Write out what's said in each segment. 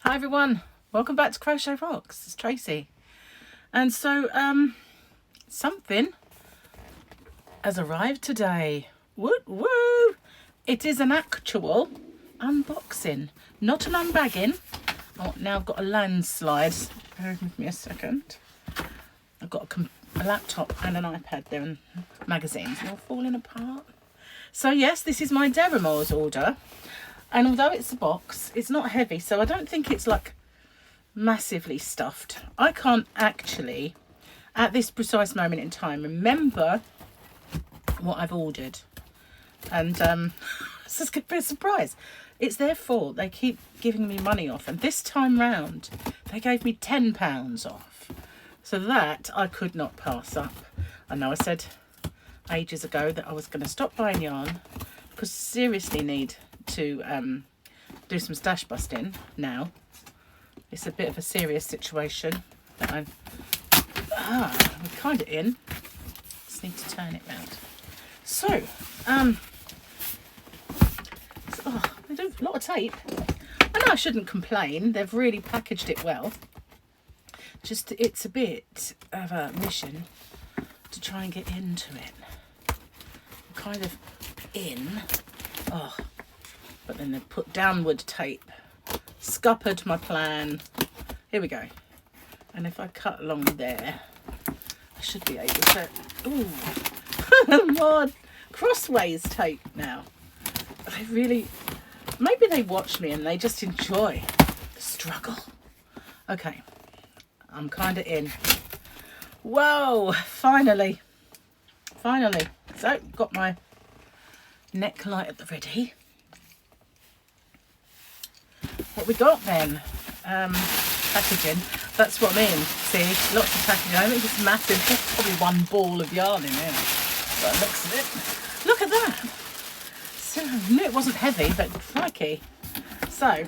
Hi everyone, welcome back to CrochetRocks. It's Tracy. And so something has arrived today. Woo woo! It is an actual unboxing, not an unbagging. Oh, now I've got a landslide. Bear with me a second. I've got a laptop and an iPad there and magazines. They're all falling apart. So yes, this is my Deramores order. And although it's a box, it's not heavy, so I don't think it's like massively stuffed. I can't actually, at this precise moment in time, remember what I've ordered. And this is going to be a surprise. It's their fault. They keep giving me money off. And this time round, they gave me £10 off. So that I could not pass up. I know I said ages ago that I was going to stop buying yarn because I seriously need to do some stash busting now. It's a bit of a serious situation that we're kind of in. Just need to turn it round. So, they do a lot of tape. I know I shouldn't complain. They've really packaged it well. Just it's a bit of a mission to try and get into it. I'm kind of in. Oh. But then they've put downward tape, scuppered my plan. Here we go. And if I cut along there, I should be able to, more crossways tape now. They really, maybe they watch me and they just enjoy the struggle. Okay, I'm kind of in. Whoa, finally. So, got my neck light at the ready. What we got then? Packaging. That's what I mean. See, lots of packaging. I think it's massive. There's probably one ball of yarn in there. But it looks at it. Look at that. So, I knew it wasn't heavy, but crikey. So,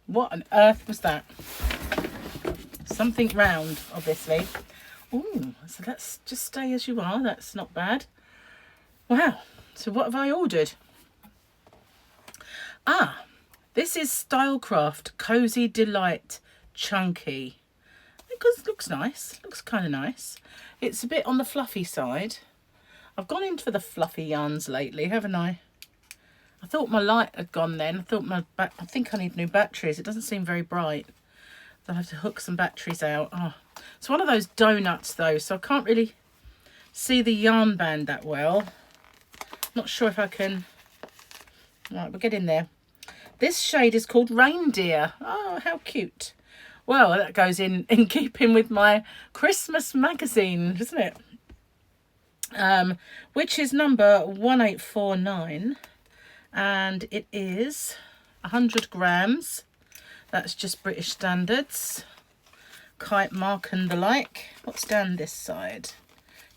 what on earth was that? Something round, obviously. Ooh, so let's just stay as you are. That's not bad. Wow. So what have I ordered? This is Stylecraft Cozy Delight Chunky. It looks nice. Looks kind of nice. It's a bit on the fluffy side. I've gone into the fluffy yarns lately, haven't I? I thought my light had gone then. I think I need new batteries. It doesn't seem very bright. I'll have to hook some batteries out. Oh, it's one of those donuts though, so I can't really see the yarn band that well. Not sure if I can. Right, we'll get in there. This shade is called Reindeer. Oh, how cute. Well, that goes in keeping with my Christmas magazine, doesn't it? Which is number 1849. And it is 100 grams. That's just British standards. Kite mark and the like. What's down this side?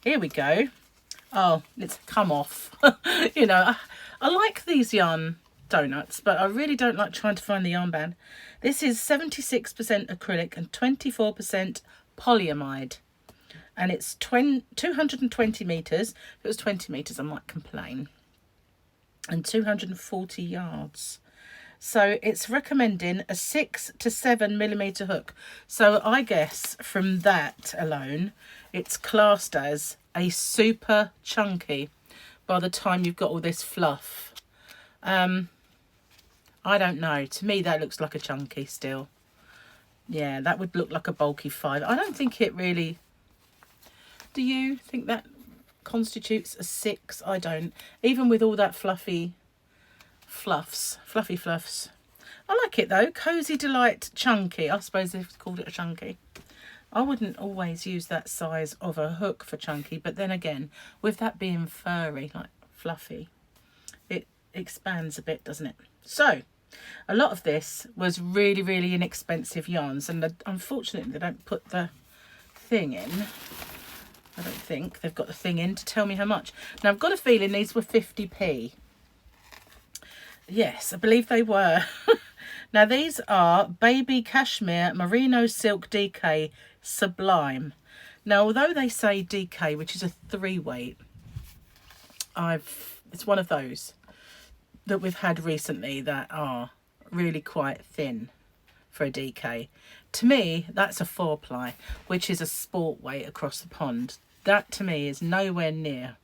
Here we go. Oh, it's come off. You know, I like these yarn donuts, but I really don't like trying to find the yarn band. This is 76% acrylic and 24% polyamide, and it's 220 meters. If it was 20 meters I might complain. And 240 yards. So it's recommending a 6 to 7 millimeter hook. So I guess from that alone it's classed as a super chunky by the time you've got all this fluff. I don't know. To me, that looks like a chunky still. Yeah, that would look like a bulky 5. I don't think it really... Do you think that constitutes a 6? I don't. Even with all that fluffy fluffs. I like it though. Cozy Delight Chunky. I suppose they've called it a chunky. I wouldn't always use that size of a hook for chunky, but then again, with that being furry, like fluffy, it expands a bit, doesn't it? So, a lot of this was really, really inexpensive yarns, and unfortunately they don't put the thing in. I don't think they've got the thing in to tell me how much. Now, I've got a feeling these were 50p. Yes, I believe they were. Now, these are Baby Cashmere Merino Silk DK Sublime. Now, although they say DK, which is a 3-weight, it's one of those that we've had recently that are really quite thin. for a DK. To me, that's a 4-ply, which is a sport weight across the pond. That to me is nowhere near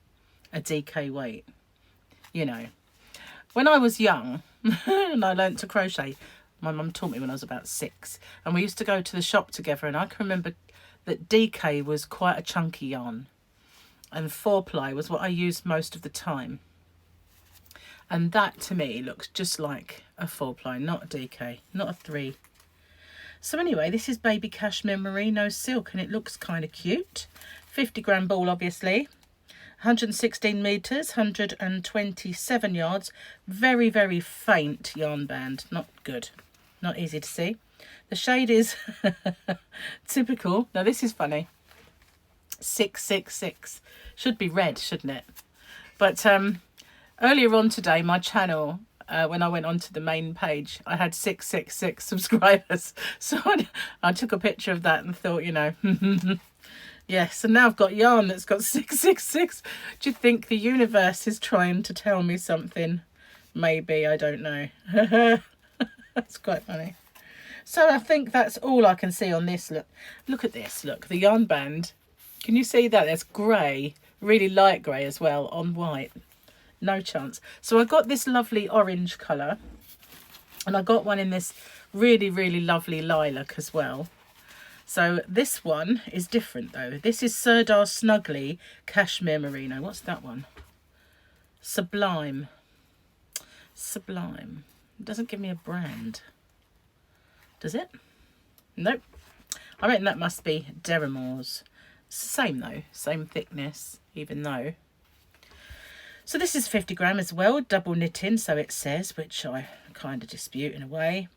a DK weight. You know, when I was young and I learnt to crochet, my mum taught me when I was about 6, and we used to go to the shop together, and I can remember that DK was quite a chunky yarn, and 4-ply was what I used most of the time. And that to me looks just like a 4-ply, not a DK, not a 3. So anyway, this is baby cashmere merino silk, and it looks kind of cute. 50-gram ball, obviously. 116 meters, 127 yards. Very, very faint yarn band. Not good. Not easy to see. The shade is typical. Now this is funny. 666. Should be red, shouldn't it? But earlier on today, my channel, when I went onto the main page, I had 666 subscribers. So I took a picture of that and thought, you know, yes, and now I've got yarn that's got 666. Do you think the universe is trying to tell me something? Maybe, I don't know. That's quite funny. So I think that's all I can see on this. Look at this. Look, the yarn band. Can you see that? There's grey, really light grey as well on white. No chance. So I got this lovely orange colour, and I got one in this really, really lovely lilac as well. So this one is different though. This is Sirdar Snuggly Cashmere Merino. What's that one? Sublime. Sublime. It doesn't give me a brand. Does it? Nope. I reckon that must be Deramores. Same though. Same thickness, even though. So this is 50-gram as well. Double knitting, so it says, which I kind of dispute in a way.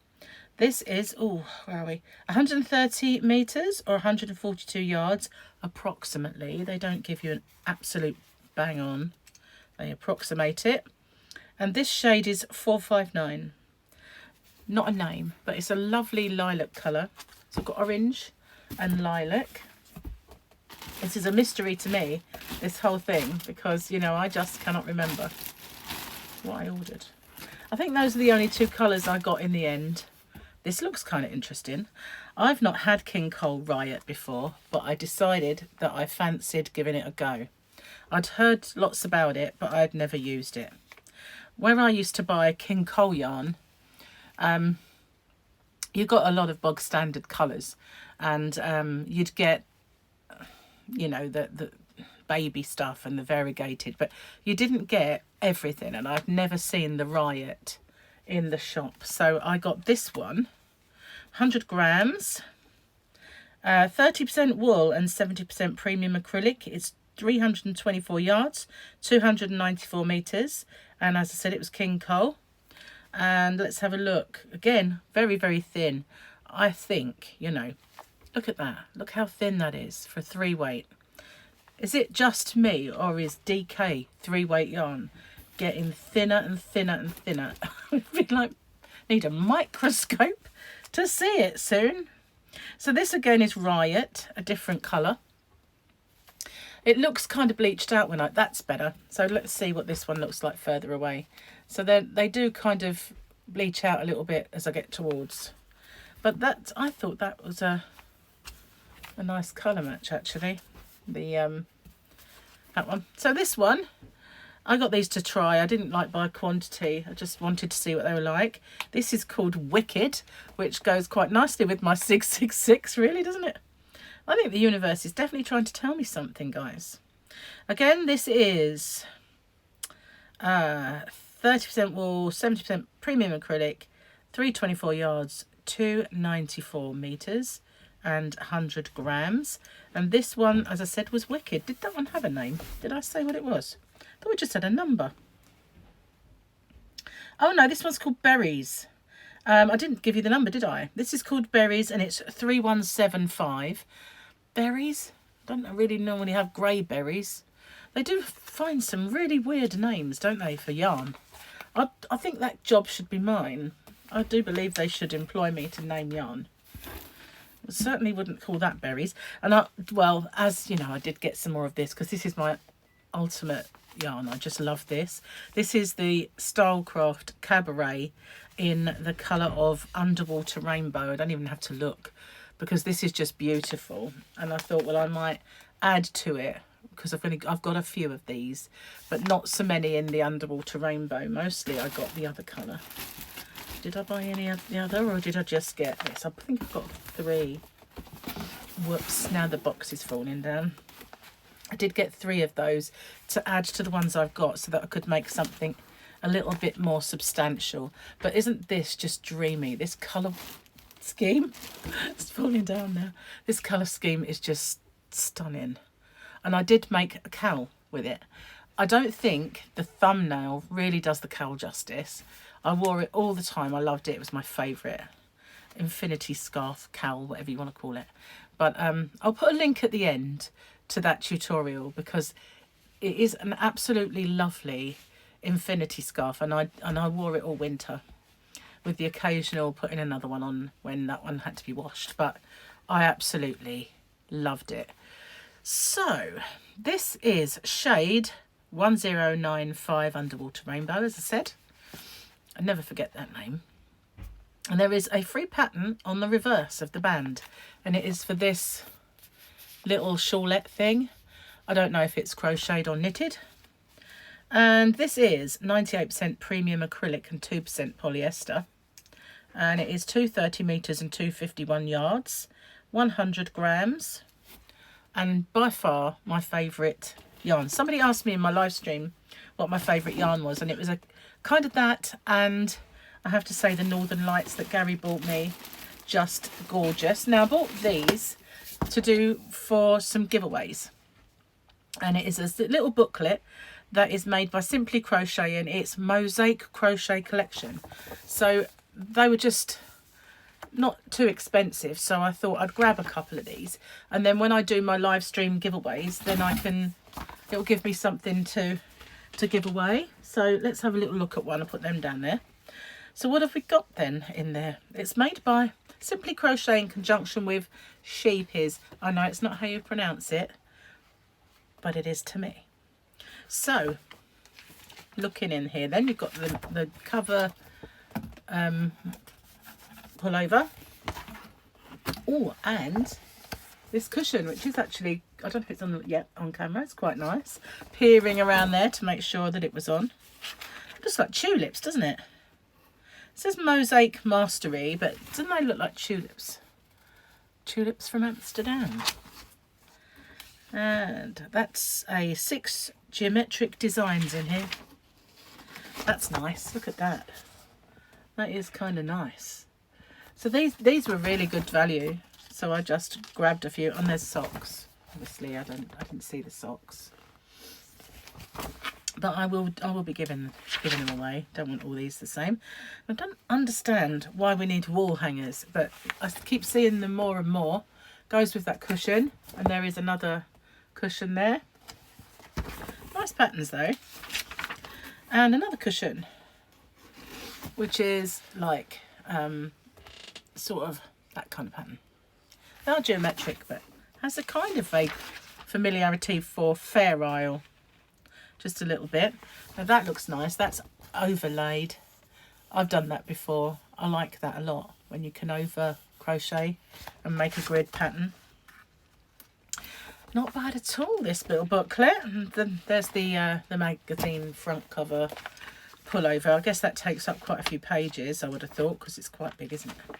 This is, oh, where are we? 130 meters or 142 yards, approximately. They don't give you an absolute bang on. They approximate it. And this shade is 459. Not a name, but it's a lovely lilac colour. So I've got orange and lilac. This is a mystery to me, this whole thing, because, you know, I just cannot remember what I ordered. I think those are the only 2 colours I got in the end. This looks kind of interesting. I've not had King Cole Riot before, but I decided that I fancied giving it a go. I'd heard lots about it, but I'd never used it. Where I used to buy King Cole yarn, you got a lot of bog standard colours, and you'd get, you know, the baby stuff and the variegated, but you didn't get everything, and I've never seen the Riot in the shop. So I got this one, 100 grams, 30% wool and 70% premium acrylic. It's 324 yards, 294 meters, and as I said, it was King Cole. And let's have a look again. Very, very thin. I think, you know, look at that. Look how thin that is for 3 weight. Is it just me, or is DK 3 weight yarn getting thinner and thinner and thinner? I feel like I need a microscope to see it soon. So this again is Riot, a different colour. It looks kind of bleached out when that's better. So let's see what this one looks like further away. So they do kind of bleach out a little bit as I get towards. But that, I thought that was a nice colour match actually. The that one. So this one, I got these to try. I didn't like by quantity. I just wanted to see what they were like. This is called Wicked, which goes quite nicely with my 666, really, doesn't it? I think the universe is definitely trying to tell me something, guys. Again, this is 30% wool, 70% premium acrylic, 324 yards, 294 meters, and 100 grams. And this one, as I said, was Wicked. Did that one have a name? Did I say what it was? I thought we just had a number. Oh no, this one's called Berries. I didn't give you the number, did I? This is called Berries, and it's 3175. Berries? Don't really normally have grey berries. They do find some really weird names, don't they, for yarn? I think that job should be mine. I do believe they should employ me to name yarn. I certainly wouldn't call that berries. And well, as you know, I did get some more of this because this is my ultimate yarn. I just love this. This is the Stylecraft Cabaret in the colour of Underwater Rainbow. I don't even have to look because this is just beautiful. And I thought, well, I might add to it because I've got a few of these, but not so many in the Underwater Rainbow. Mostly I got the other colour. Did I buy any of the other, or did I just get this? I think I've got 3. Whoops, now the box is falling down. I did get 3 of those to add to the ones I've got so that I could make something a little bit more substantial. But isn't this just dreamy? This colour scheme, it's falling down now. This colour scheme is just stunning. And I did make a cowl with it. I don't think the thumbnail really does the cowl justice. I wore it all the time. I loved it. It was my favourite. Infinity scarf, cowl, whatever you want to call it. But I'll put a link at the end to that tutorial because it is an absolutely lovely infinity scarf, and I wore it all winter, with the occasional putting another one on when that one had to be washed. But I absolutely loved it. So this is shade 1095 Underwater Rainbow, as I said. I never forget that name. And there is a free pattern on the reverse of the band, and it is for this little shawlette thing. I don't know if it's crocheted or knitted. And this is 98% premium acrylic and 2% polyester. And it is 230 meters and 251 yards, 100 grams. And by far my favourite yarn. Somebody asked me in my live stream what my favourite yarn was, and it was a kind of that, and I have to say the Northern Lights that Gary bought me, just gorgeous. Now I bought these to do for some giveaways, and it is a little booklet that is made by Simply Crochet, and it's Mosaic Crochet collection. So they were just not too expensive, so I thought I'd grab a couple of these, and then when I do my live stream giveaways, then it'll give me something to give away. So let's have a little look at one. I'll put them down there. So what have we got then in there? It's made by Simply Crochet in conjunction with Sheepies. I know it's not how you pronounce it, but it is to me. So looking in here, then you've got the cover pullover. Oh, and this cushion, which is actually, I don't know if it's on yet on camera. It's quite nice. Peering around there to make sure that it was on. Looks like tulips, doesn't it? It says Mosaic Mastery, but doesn't they look like tulips? Tulips from Amsterdam. And that's a 6 geometric designs in here. That's nice. Look at that. That is kind of nice. So these were really good value. So I just grabbed a few. And there's socks. Obviously, I didn't see the socks. But I will be giving them away. Don't want all these the same. I don't understand why we need wall hangers, but I keep seeing them more and more. Goes with that cushion, and there is another cushion there. Nice patterns though. And another cushion, which is like sort of that kind of pattern. They are geometric, but has a kind of vague familiarity for Fair Isle. Just a little bit. Now that looks nice. That's overlaid. I've done that before. I like that a lot, when you can over crochet and make a grid pattern. Not bad at all, this little booklet. And then there's the magazine front cover pullover. I guess that takes up quite a few pages, I would have thought, because it's quite big, isn't it?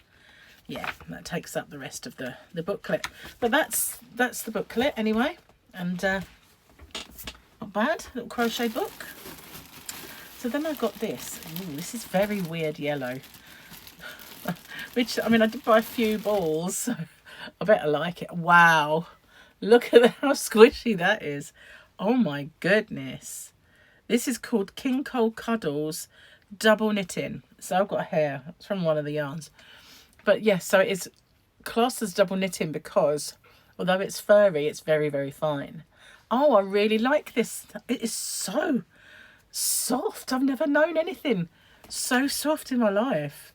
Yeah, that takes up the rest of the booklet. But that's the booklet anyway. And not bad, little crochet book. So then I got this. Ooh, this is very weird yellow. Which, I mean, I did buy a few balls, so I bet I like it. Wow, look at how squishy that is. Oh my goodness. This is called King Cole Cuddles Double Knitting. So I've got a hair. It's from one of the yarns. But yes, so it's classed as double knitting because, although it's furry, it's very, very fine. Oh, I really like this. It is so soft. I've never known anything so soft in my life.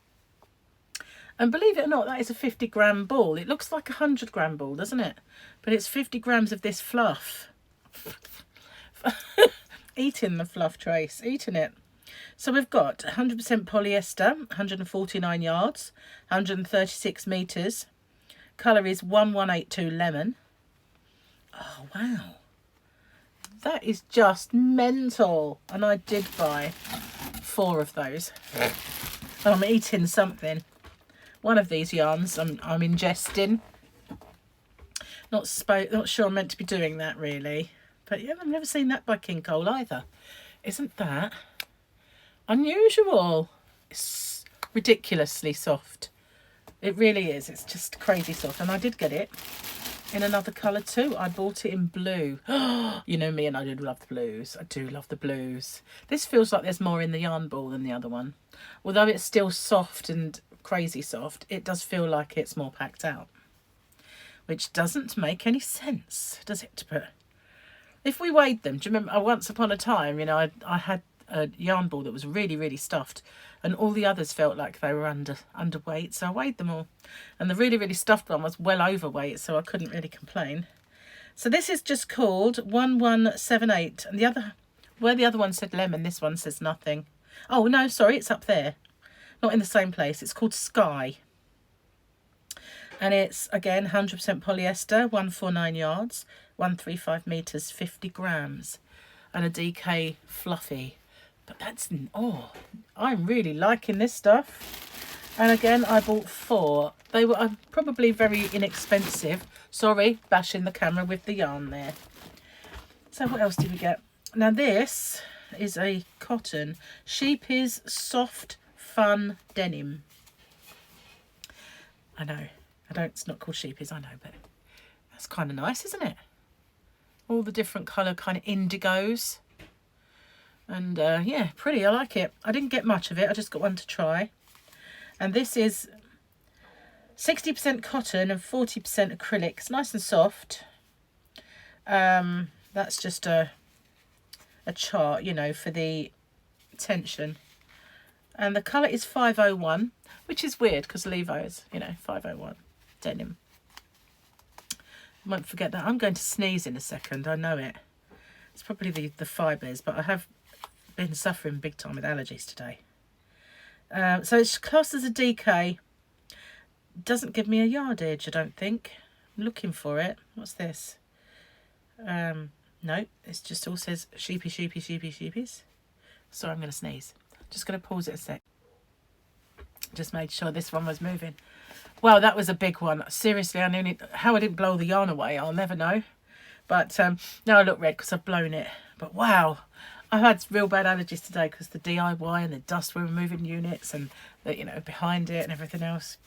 And believe it or not, that is a 50-gram ball. It looks like a 100-gram ball, doesn't it? But it's 50 grams of this fluff. eating the fluff, Trace, eating it. So we've got 100% polyester, 149 yards, 136 meters. Colour is 1182 lemon. Oh, wow. That is just mental. And I did buy 4 of those. I'm eating something. One of these yarns I'm ingesting. Not sure I'm meant to be doing that, really. But yeah, I've never seen that by King Cole either. Isn't that unusual? It's ridiculously soft. It really is. It's just crazy soft. And I did get it in another colour too. I bought it in blue. You know me, and I do love the blues. I do love the blues. This feels like there's more in the yarn ball than the other one. Although it's still soft and crazy soft, it does feel like it's more packed out. Which doesn't make any sense, does it? But if we weighed them, do you remember once upon a time, you know, I had a yarn ball that was really, really stuffed, and all the others felt like they were underweight, so I weighed them all. And the really, really stuffed one was well overweight, so I couldn't really complain. So this is just called 1178, and where the other one said lemon, this one says nothing. Oh no, sorry, it's up there, not in the same place. It's called Sky. And it's, again, 100% polyester, 149 yards, 135 meters, 50 grams, and a DK fluffy. But that's, oh, I'm really liking this stuff. And again, I bought 4. They were probably very inexpensive. Sorry, bashing the camera with the yarn there. So what else did we get? Now this is a cotton Sheepy's Soft Fun Denim. I know. It's not called Sheepy's, I know, but that's kind of nice, isn't it? All the different colour kind of indigos. And yeah, pretty, I like it. I didn't get much of it, I just got one to try. And this is 60% cotton and 40% acrylic. It's nice and soft. That's just a chart, you know, for the tension. And the colour is 501, which is weird because Levi's, you know, 501 denim. Won't forget that. I'm going to sneeze in a second, I know it. It's probably the fibres, but I have been suffering big time with allergies today. So it's classed as a DK. Doesn't give me a yardage, I don't think. I'm looking for it. What's this? No, it just all says sheepy, sheepy, sheepy, sheepies. Sorry, I'm going to sneeze. Just going to pause it a sec. Just made sure this one was moving. Well, that was a big one. Seriously, how I didn't blow the yarn away, I'll never know. But now I look red because I've blown it. But wow, I've had real bad allergies today because the DIY and the dust were removing units and the, you know, behind it and everything else.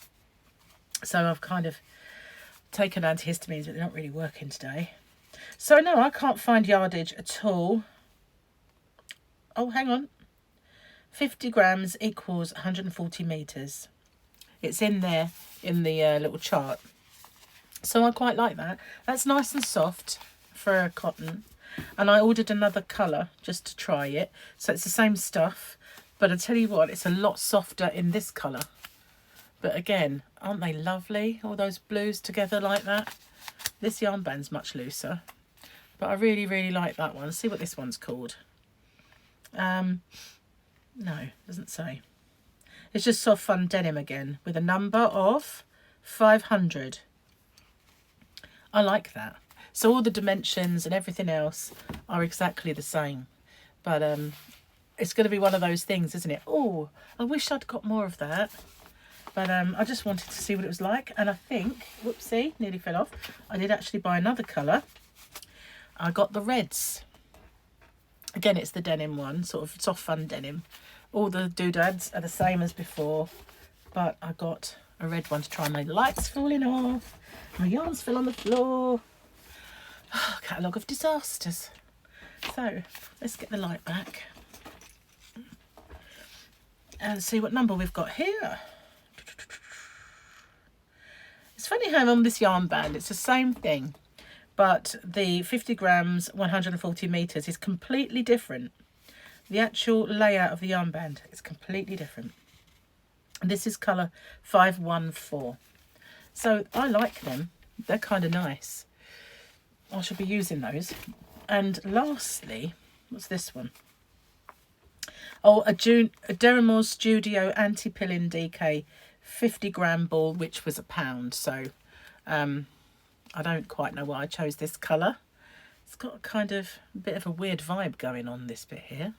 So I've kind of taken antihistamines, but they're not really working today. So no, I can't find yardage at all. Oh, hang on. 50 grams equals 140 meters. It's in there in the little chart. So I quite like that. That's nice and soft for a cotton. And I ordered another colour just to try it. So it's the same stuff. But I tell you what, it's a lot softer in this colour. But again, aren't they lovely? All those blues together like that. This yarn band's much looser. But I really, really like that one. Let's see what this one's called. No, doesn't say. It's just Soft Fun Denim again with a number of 500. I like that. So all the dimensions and everything else are exactly the same. But it's going to be one of those things, isn't it? Oh, I wish I'd got more of that. But I just wanted to see what it was like. And I think, whoopsie, nearly fell off. I did actually buy another colour. I got the reds. Again, it's the denim one, sort of Soft Fun Denim. All the doodads are the same as before, but I got a red one to try. My light's falling off. My yarn's fell on the floor. Oh, catalogue of disasters. So let's get the light back and see what number we've got here. It's funny how on this yarn band it's the same thing, but the 50 grams 140 meters is completely different. The actual layout of the yarn band is completely different. This is colour 514. So I like them. They're kind of nice. I should be using those. And lastly, What's this one? Oh, a Deramores Studio Anti-Pilling DK 50-gram ball, which was £1. So I don't quite know why I chose this colour. It's got a kind of bit of a weird vibe going on this bit here.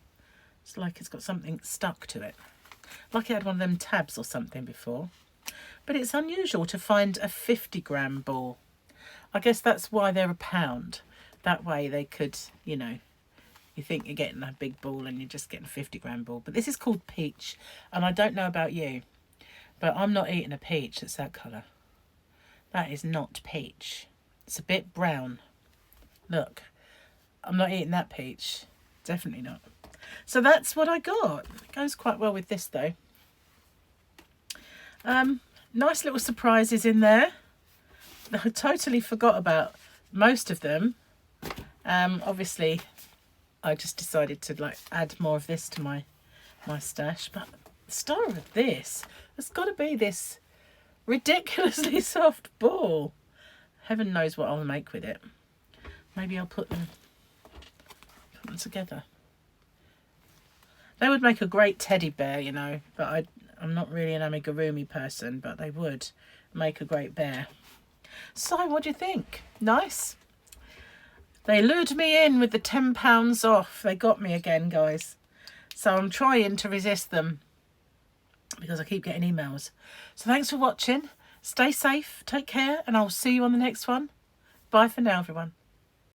It's like it's got something stuck to it. Like it had one of them tabs or something before. But it's unusual to find a 50-gram ball. I guess that's why they're £1. That way they could, you know, you think you're getting a big ball and you're just getting a 50-gram ball. But this is called peach. And I don't know about you, but I'm not eating a peach that's that colour. That is not peach. It's a bit brown. Look, I'm not eating that peach. Definitely not. So that's what I got. It goes quite well with this though. Nice little surprises in there. I totally forgot about most of them. Obviously, I just decided to like add more of this to my stash. But the star of this has got to be this ridiculously soft ball. Heaven knows what I'll make with it. Maybe I'll put them together. They would make a great teddy bear, you know, but I'm not really an amigurumi person, but they would make a great bear. So what do you think? Nice? They lured me in with the £10 off. They got me again, guys. So I'm trying to resist them because I keep getting emails. So thanks for watching. Stay safe, take care, and I'll see you on the next one. Bye for now, everyone.